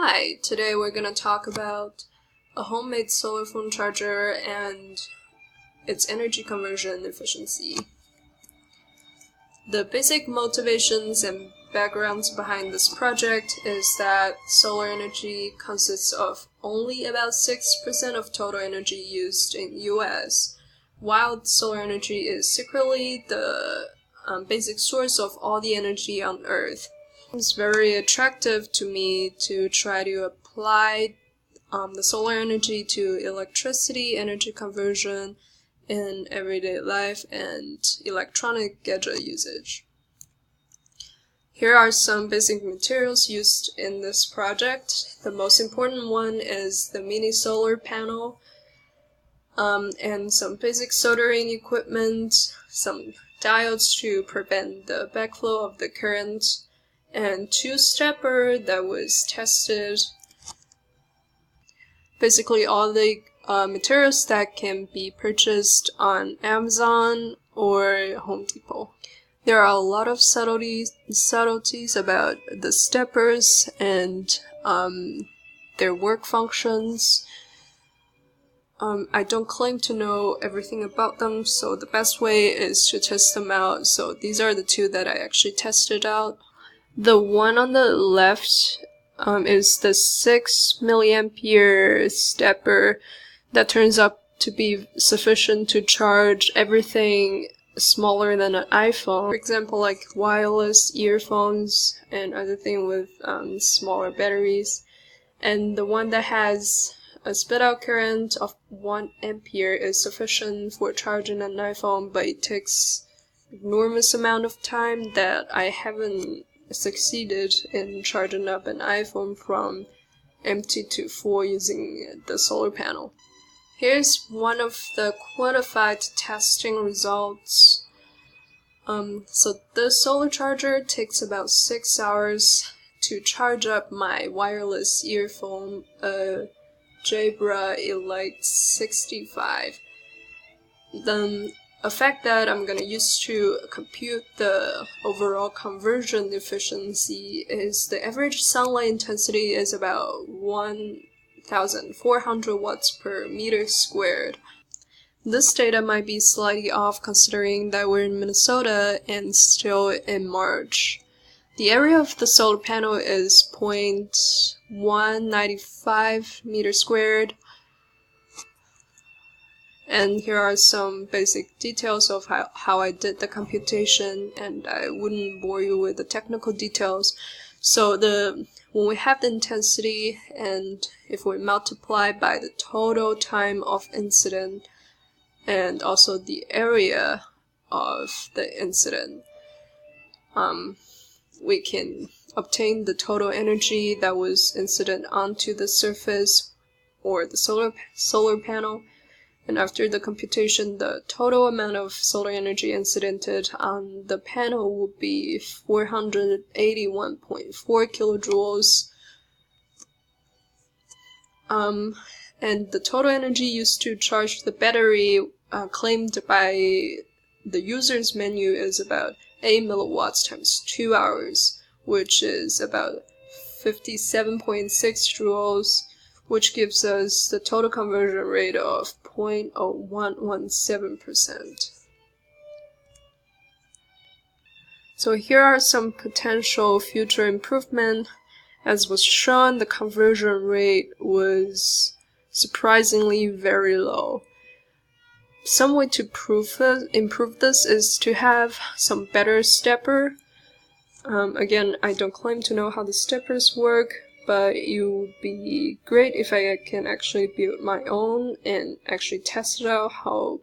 Hi, today we're going to talk about a homemade solar phone charger and its energy conversion efficiency. The basic motivations and backgrounds behind this project is that solar energy consists of only about 6% of total energy used in US, while solar energy is secretly the basic source of all the energy on Earth. It's very attractive to me to try to apply the solar energy to electricity energy conversion in everyday life and electronic gadget usage. Here are some basic materials used in this project. The most important one is the mini solar panel and some basic soldering equipment, some diodes to prevent the backflow of the current, and two stepper that was tested. Basically all the materials that can be purchased on Amazon or Home Depot. There are a lot of subtleties about the steppers and their work functions. I don't claim to know everything about them, so the best way is to test them out. So these are the two that I actually tested out. The one on the left is the 6 milliampere stepper that turns out to be sufficient to charge everything smaller than an iPhone. For example, like wireless earphones and other things with smaller batteries. And the one that has a spit out current of 1 ampere is sufficient for charging an iPhone, but it takes enormous amount of time that I haven't succeeded in charging up an iPhone from empty to full using the solar panel. Here's one of the quantified testing results. So the solar charger takes about 6 hours to charge up my wireless earphone, Jabra Elite 65. Then a fact that I'm going to use to compute the overall conversion efficiency is the average sunlight intensity is about 1,400 watts per meter squared. This data might be slightly off considering that we're in Minnesota and still in March. The area of the solar panel is 0.195 meters squared. And here are some basic details of how I did the computation, and I wouldn't bore you with the technical details. So when we have the intensity and if we multiply by the total time of incident and also the area of the incident, we can obtain the total energy that was incident onto the surface or the solar panel. And after the computation, the total amount of solar energy incidented on the panel would be 481.4 kilojoules. And the total energy used to charge the battery claimed by the user's menu is about 8 milliwatts times 2 hours, which is about 57.6 joules, which gives us the total conversion rate of 0.0117%. So here are some potential future improvement. As was shown, the conversion rate was surprisingly very low. Some way to improve this is to have some better stepper. Again, I don't claim to know how the steppers work, but it would be great if I can actually build my own and actually test it out. How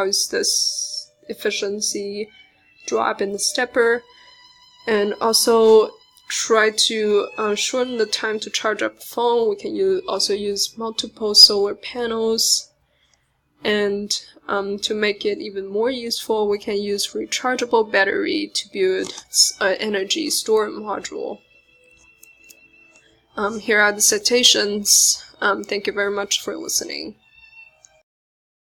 is this efficiency drop in the stepper, and also try to shorten the time to charge up the phone. We can also use multiple solar panels, and to make it even more useful, we can use rechargeable battery to build an energy storage module. Here are the citations. Thank you very much for listening.